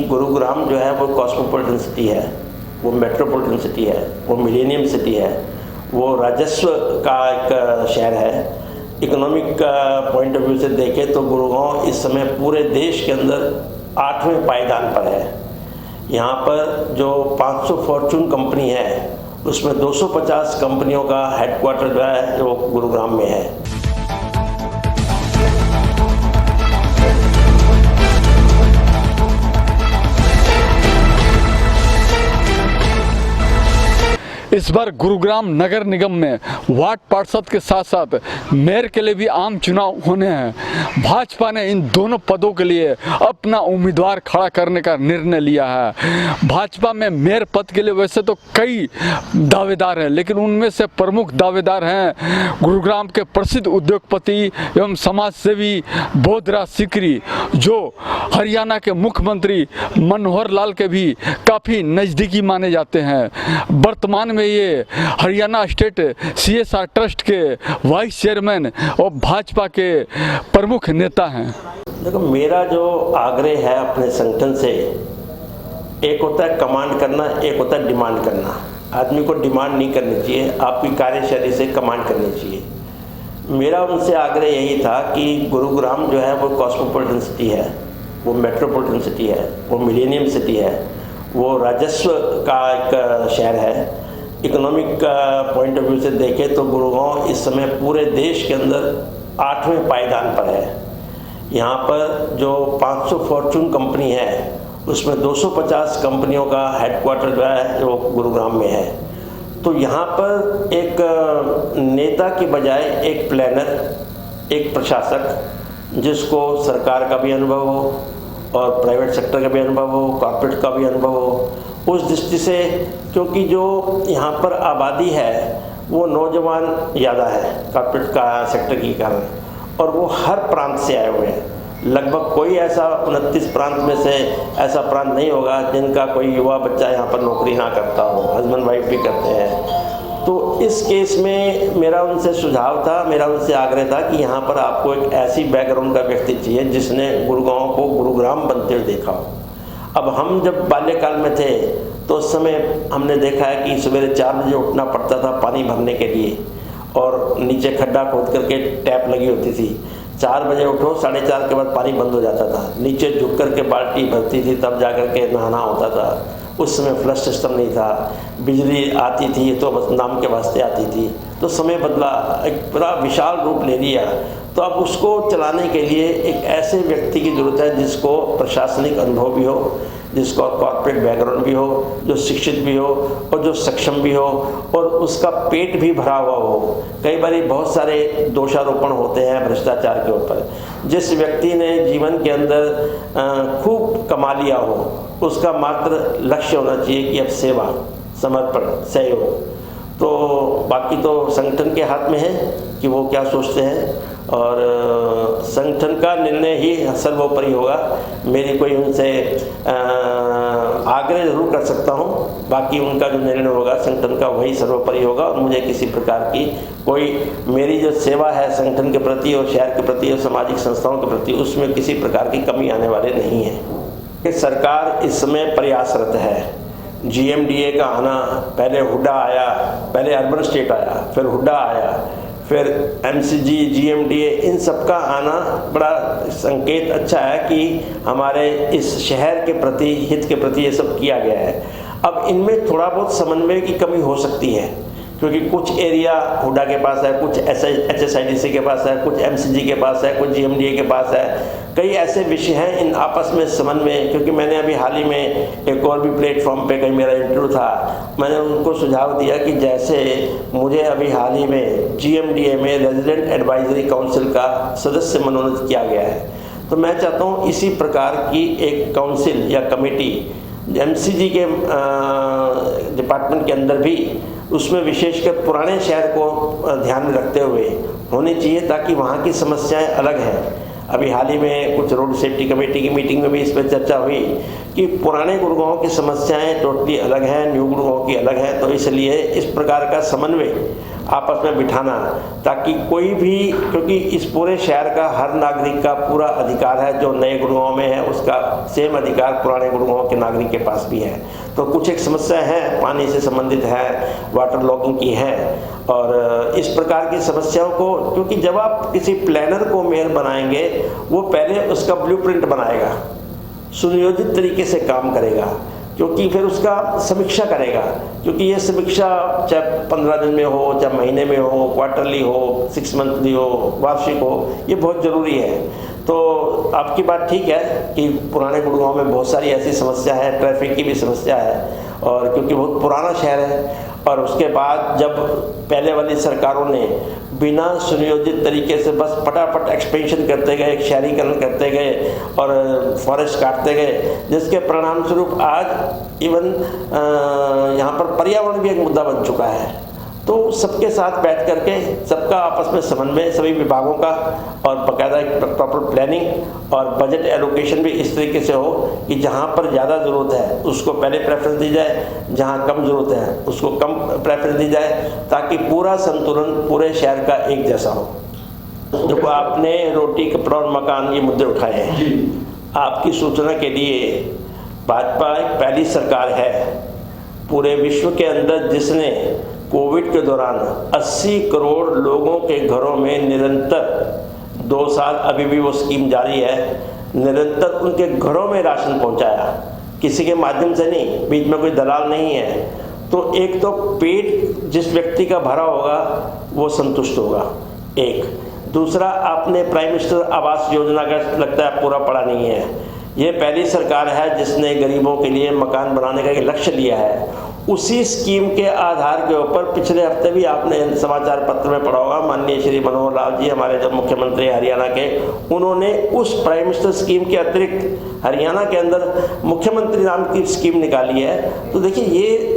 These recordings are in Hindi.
गुरुग्राम जो है वो कॉस्मोपॉलिटन सिटी है, वो मेट्रोपॉलिटन सिटी है, वो मिलेनियम सिटी है, वो राजस्व का एक शहर है। इकोनॉमिक पॉइंट ऑफ व्यू से देखें तो गुरुगांव इस समय पूरे देश के अंदर 8वें पायदान पर है। यहाँ पर जो 500 फॉर्चून कंपनी है उसमें 250 कंपनियों का हेडक्वार्टर जो है वो गुरुग्राम में है। इस बार गुरुग्राम नगर निगम में वार्ड पार्षद के साथ साथ मेयर के लिए भी आम चुनाव होने हैं। भाजपा ने इन दोनों पदों के लिए अपना उम्मीदवार खड़ा करने का निर्णय लिया है। भाजपा में मेयर पद के लिए वैसे तो कई दावेदार हैं, लेकिन उनमें से प्रमुख दावेदार हैं गुरुग्राम के प्रसिद्ध उद्योगपति एवं समाज सेवी बोधराज सीकरी, जो हरियाणा के मुख्यमंत्री मनोहर लाल के भी काफ़ी नज़दीकी माने जाते हैं। वर्तमान में ये हरियाणा स्टेट CSR ट्रस्ट के वाइस चेयरमैन और भाजपा के प्रमुख नेता हैं। देखो, मेरा जो आग्रह है अपने संगठन से, एक होता है कमांड करना, एक होता है डिमांड करना। आदमी को डिमांड नहीं करनी चाहिए, आपकी कार्यशैली से कमांड करनी चाहिए। मेरा उनसे आग्रह यही था कि गुरुग्राम जो है वो कॉस्मोपॉलिटन सिटी है, वो मेट्रोपॉलिटन सिटी है, वो मिलेनियम सिटी है, वो राजस्व का एक शहर है। इकोनॉमिक पॉइंट ऑफ व्यू से देखें तो गुरुगांव इस समय पूरे देश के अंदर 8वें पायदान पर है। यहाँ पर जो 500 फॉर्चून कंपनी है उसमें 250 कंपनियों का हेडक्वार्टर जो है वो गुरुग्राम में है। तो यहाँ पर एक नेता के बजाय एक प्लानर, एक प्रशासक जिसको सरकार का भी अनुभव हो और प्राइवेट सेक्टर का भी अनुभव हो, कॉर्पोरेट का भी अनुभव हो, उस दृष्टि से, क्योंकि जो यहाँ पर आबादी है वो नौजवान ज़्यादा है कॉर्पोरेट का सेक्टर के कारण, और वो हर प्रांत से आए हुए हैं। लगभग कोई ऐसा 29 प्रांत में से ऐसा प्रांत नहीं होगा जिनका कोई युवा बच्चा यहाँ पर नौकरी ना करता हो, हस्बैंड वाइफ भी करते हैं। तो इस केस में मेरा उनसे सुझाव था, मेरा उनसे आग्रह था कि यहाँ पर आपको एक ऐसी बैकग्राउंड का व्यक्ति चाहिए जिसने गुरुगांव को गुरुग्राम बनते हुए देखा हो। अब हम जब बाल्यकाल में थे तो उस समय हमने देखा है कि सवेरे 4 बजे उठना पड़ता था पानी भरने के लिए, और नीचे खड्डा खोद करके टैप लगी होती थी। 4 बजे उठो, 4:30 के बाद पानी बंद हो जाता था, नीचे झुक करके बाल्टी भरती थी, तब जा कर के नहाना होता था। उस समय फ्लश सिस्टम नहीं था, बिजली आती थी तो बस नाम के वास्ते आती थी। तो समय बदला, एक बड़ा विशाल रूप ले लिया। तो अब उसको चलाने के लिए एक ऐसे व्यक्ति की ज़रूरत है जिसको प्रशासनिक अनुभव भी हो, जिसको कॉर्पोरेट बैकग्राउंड भी हो, जो शिक्षित भी हो और जो सक्षम भी हो, और उसका पेट भी भरा हुआ हो। कई बार बहुत सारे दोषारोपण होते हैं भ्रष्टाचार के ऊपर। जिस व्यक्ति ने जीवन के अंदर खूब कमा लिया हो, उसका मात्र लक्ष्य होना चाहिए कि अब सेवा, समर्पण, सहयोग। तो बाकी तो संगठन के हाथ में है कि वो क्या सोचते हैं, और संगठन का निर्णय ही सर्वोपरि होगा। मेरी कोई उनसे आग्रह जरूर कर सकता हूँ, बाकी उनका जो निर्णय होगा संगठन का वही सर्वोपरि होगा, और मुझे किसी प्रकार की कोई, मेरी जो सेवा है संगठन के प्रति और शहर के प्रति और सामाजिक संस्थाओं के प्रति, उसमें किसी प्रकार की कमी आने वाले नहीं है। सरकार इस समय प्रयासरत है। GMDA का आना, पहले हुड्डा आया, पहले अर्बन स्टेट आया, फिर हुड्डा आया, फिर MCG, GMDA, इन सब का आना बड़ा संकेत अच्छा है कि हमारे इस शहर के प्रति, हित के प्रति ये सब किया गया है। अब इनमें थोड़ा बहुत समन्वय की कमी हो सकती है, क्योंकि कुछ एरिया हुड्डा के पास है, कुछ HSIDC के पास है, कुछ MCG के पास है, कुछ GMDA के पास है। कई ऐसे विषय हैं, इन आपस में समन्वय, क्योंकि मैंने अभी हाल ही में एक और भी प्लेटफॉर्म पे कहीं मेरा इंटरव्यू था, मैंने उनको सुझाव दिया कि जैसे मुझे अभी हाल ही में GMDA में रेजिडेंट एडवाइजरी काउंसिल का सदस्य मनोनीत किया गया है, तो मैं चाहता हूँ इसी प्रकार की एक काउंसिल या कमेटी MCG के डिपार्टमेंट के अंदर भी, उसमें विशेषकर पुराने शहर को ध्यान में रखते हुए होनी चाहिए, ताकि वहाँ की समस्याएं अलग हैं। अभी हाल ही में कुछ रोड सेफ्टी कमेटी की मीटिंग में भी इस पर चर्चा हुई कि पुराने गुड़गांव की समस्याएं टोटली अलग हैं, न्यू गुड़गांव की अलग है, तो इसलिए इस प्रकार का समन्वय आपस में बिठाना, ताकि कोई भी, क्योंकि इस पूरे शहर का हर नागरिक का पूरा अधिकार है, जो नए गुड़गांव में है उसका सेम अधिकार पुराने गुड़गांव के नागरिक के पास भी है। तो कुछ एक समस्या है, पानी से संबंधित है, वाटर लॉगिंग की है, और इस प्रकार की समस्याओं को, क्योंकि जब आप किसी प्लानर को मेयर बनाएंगे वो पहले उसका ब्लूप्रिंट बनाएगा, सुनियोजित तरीके से काम करेगा, क्योंकि फिर उसका समीक्षा करेगा, क्योंकि ये समीक्षा चाहे 15 दिन में हो, चाहे महीने में हो, क्वार्टरली हो, 6 मंथली हो, वार्षिक हो, ये बहुत ज़रूरी है। तो आपकी बात ठीक है कि पुराने गुड़गांव में बहुत सारी ऐसी समस्या है, ट्रैफिक की भी समस्या है, और क्योंकि बहुत पुराना शहर है, और उसके बाद जब पहले वाली सरकारों ने बिना सुनियोजित तरीके से बस फटाफट एक्सपेंशन करते गए, शहरीकरण करते गए और फॉरेस्ट काटते गए, जिसके परिणाम स्वरूप आज इवन यहाँ पर पर्यावरण भी एक मुद्दा बन चुका है। तो सबके साथ बैठ करके सबका आपस में समन्वय, सभी विभागों का, और बाकायदा एक प्रॉपर प्लानिंग और बजट एलोकेशन भी इस तरीके से हो कि जहाँ पर ज़्यादा ज़रूरत है उसको पहले प्रेफरेंस दी जाए, जहाँ कम ज़रूरत है उसको कम प्रेफरेंस दी जाए, ताकि पूरा संतुलन पूरे शहर का एक जैसा हो। देखो, आपने रोटी, कपड़ा और मकान ये मुद्दे उठाए हैं। आपकी सूचना के लिए भाजपा एक पहली सरकार है पूरे विश्व के अंदर जिसने कोविड के दौरान 80 करोड़ लोगों के घरों में निरंतर 2 साल अभी भी वो स्कीम जारी है, निरंतर उनके घरों में राशन पहुंचाया, किसी के माध्यम से नहीं, बीच में कोई दलाल नहीं है। तो एक तो पेट जिस व्यक्ति का भरा होगा वो संतुष्ट होगा, एक। दूसरा, आपने प्राइम मिनिस्टर आवास योजना का लगता है पूरा पढ़ा नहीं है। ये पहली सरकार है जिसने गरीबों के लिए मकान बनाने का एक लक्ष्य लिया है। उसी स्कीम के आधार के ऊपर पिछले हफ्ते भी आपने समाचार पत्र में पढ़ा होगा, माननीय श्री मनोहर लाल जी, हमारे जब मुख्यमंत्री हरियाणा के, उन्होंने उस प्राइम मिनिस्टर स्कीम के अतिरिक्त हरियाणा के अंदर मुख्यमंत्री नाम की स्कीम निकाली है। तो देखिए, ये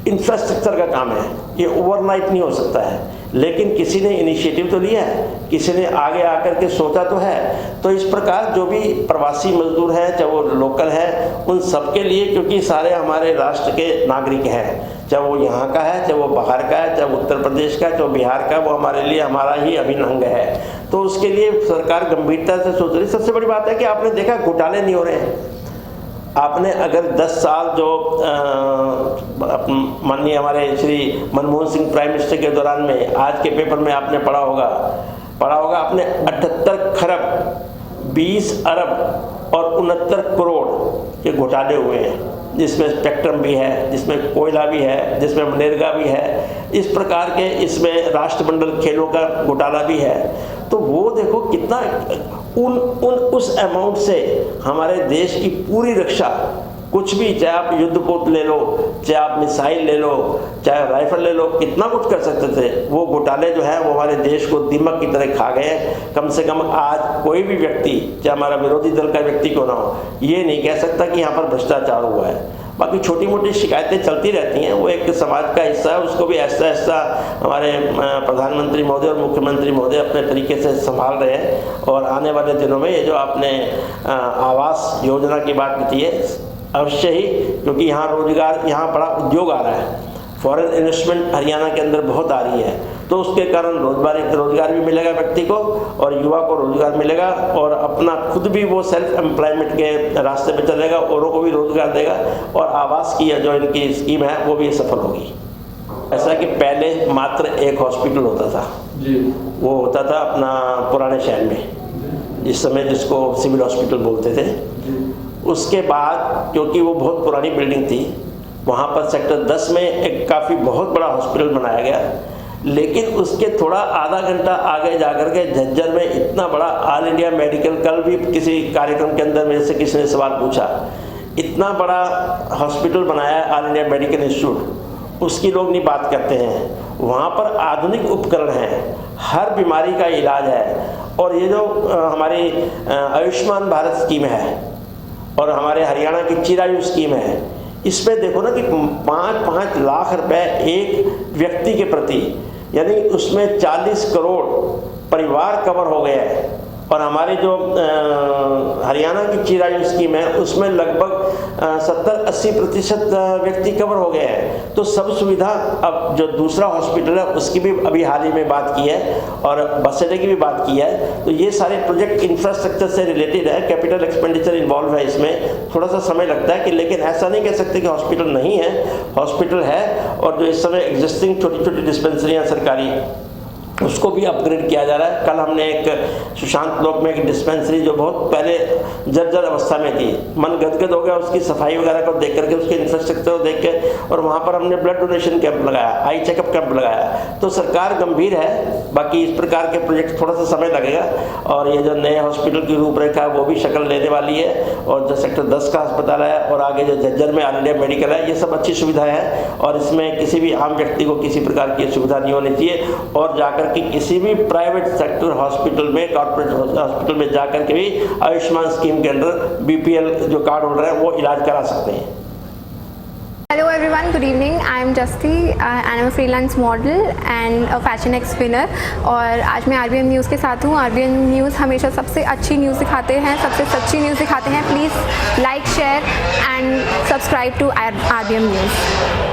इंफ्रास्ट्रक्चर का काम है, ये ओवरनाइट नहीं हो सकता है, लेकिन किसी ने इनिशिएटिव तो लिया है, किसी ने आगे आकर के सोचा तो है। तो इस प्रकार जो भी प्रवासी मजदूर हैं, चाहे वो लोकल है, उन सबके लिए, क्योंकि सारे हमारे राष्ट्र के नागरिक हैं, चाहे वो यहाँ का है, चाहे वो बाहर का है, चाहे वो उत्तर प्रदेश का है, चाहे वो बिहार का, वो हमारे लिए हमारा ही अभिन्न अंग है। तो उसके लिए सरकार गंभीरता से सोच रही। सबसे बड़ी बात है कि आपने देखा घोटाले नहीं हो रहे हैं। आपने अगर 10 साल जो माननीय हमारे श्री मनमोहन सिंह प्राइम मिनिस्टर के दौरान में, आज के पेपर में आपने पढ़ा होगा आपने 78 खरब 20 अरब और 69 करोड़ के घोटाले हुए हैं, जिसमें स्पेक्ट्रम भी है, जिसमें कोयला भी है, जिसमें मनरेगा भी है, इस प्रकार के, इसमें राष्ट्रमंडल खेलों का घोटाला भी है। तो वो देखो कितना उस अमाउंट से हमारे देश की पूरी रक्षा, कुछ भी, चाहे आप युद्धपोत ले लो, चाहे आप मिसाइल ले लो, चाहे राइफल ले लो, कितना कुछ कर सकते थे। वो घोटाले जो है वो हमारे देश को दीमक की तरह खा गए। कम से कम आज कोई भी व्यक्ति, चाहे हमारा विरोधी दल का व्यक्ति क्यों ना हो, ये नहीं कह सकता कि यहाँ पर भ्रष्टाचार हुआ है। बाकी छोटी मोटी शिकायतें चलती रहती हैं, वो एक समाज का हिस्सा है, उसको भी ऐसा ऐसा हमारे प्रधानमंत्री महोदय और मुख्यमंत्री महोदय अपने तरीके से संभाल रहे हैं। और आने वाले दिनों में ये जो आपने आवास योजना की बात की है, अवश्य ही, क्योंकि यहाँ रोजगार, यहाँ बड़ा उद्योग आ रहा है, फॉरेन इन्वेस्टमेंट हरियाणा के अंदर बहुत आ रही है, तो उसके कारण रोजगार भी मिलेगा व्यक्ति को, और युवा को रोजगार मिलेगा, और अपना खुद भी वो सेल्फ एम्प्लॉयमेंट के रास्ते पे चलेगा, औरों को भी रोजगार देगा, और आवास की जो इनकी स्कीम है वो भी सफल होगी। ऐसा कि पहले मात्र एक हॉस्पिटल होता था जी, वो होता था अपना पुराने शहर में, इस समय जिसको सिविल हॉस्पिटल बोलते थे। उसके बाद क्योंकि वो बहुत पुरानी बिल्डिंग थी, वहाँ पर सेक्टर 10 में एक काफ़ी बहुत बड़ा हॉस्पिटल बनाया गया, लेकिन उसके थोड़ा आधा घंटा आगे जाकर के झज्जर में इतना बड़ा ऑल इंडिया मेडिकल, कल भी किसी कार्यक्रम के अंदर मेरे से किसी ने सवाल पूछा, इतना बड़ा हॉस्पिटल बनाया है ऑल इंडिया मेडिकल इंस्टीट्यूट, उसकी लोग नहीं बात करते हैं। वहाँ पर आधुनिक उपकरण हैं, हर बीमारी का इलाज है। और ये जो हमारी आयुष्मान भारत स्कीम है और हमारे हरियाणा की चिरायु स्कीम है, इसमें देखो ना कि 5-5 लाख रुपए एक व्यक्ति के प्रति, यानी उसमें 40 करोड़ परिवार कवर हो गया है। और हमारी जो हरियाणा की चिरायु स्कीम है उसमें लगभग 70-80% व्यक्ति कवर हो गए हैं। तो सब सुविधा, अब जो दूसरा हॉस्पिटल है उसकी भी अभी हाल ही में बात की है और बस अड्डे की भी बात की है। तो ये सारे प्रोजेक्ट इंफ्रास्ट्रक्चर से रिलेटेड है, कैपिटल एक्सपेंडिचर इन्वॉल्व है इसमें, थोड़ा सा समय लगता है कि, लेकिन ऐसा नहीं कह सकते कि हॉस्पिटल नहीं है, हॉस्पिटल है। और जो इस समय एग्जिस्टिंग छोटी छोटी डिस्पेंसरियाँ सरकारी, उसको भी अपग्रेड किया जा रहा है। कल हमने एक सुशांत ब्लॉक में एक डिस्पेंसरी जो बहुत पहले जर्जर अवस्था में थी, मन गदगद हो गया उसकी सफाई वगैरह को देख करके, उसके इंफ्रास्ट्रक्चर को देख के, और वहाँ पर हमने ब्लड डोनेशन कैंप लगाया, आई चेकअप कैंप लगाया। तो सरकार गंभीर है। बाकी इस प्रकार के प्रोजेक्ट थोड़ा सा समय लगेगा और ये जो नए हॉस्पिटल की रूपरेखा वो भी शक्ल लेने वाली है। और जो सेक्टर 10 का अस्पताल है और आगे जो झज्जर में ऑल इंडिया मेडिकल है, ये सब अच्छी सुविधाएं हैं और इसमें किसी भी आम व्यक्ति को किसी प्रकार की सुविधा नहीं होनी चाहिए। और जाकर कि किसी भी प्राइवेट सेक्टर हॉस्पिटल में, कॉर्पोरेट हॉस्पिटल में जाकर के भी आयुष्मान स्कीम के अंदर बीपीएल जो कार्ड होल्डर है वो इलाज करा सकते हैं। Hello everyone, good evening. I am Justy and I'm a freelance model and a Fashion X winner. और आज मैं RBN न्यूज़ के साथ हूँ। RBN न्यूज़ हमेशा सबसे अच्छी न्यूज़ दिखाते हैं, सबसे सच्ची न्यूज़ दिखाते हैं। Please like, share and subscribe to RBN news.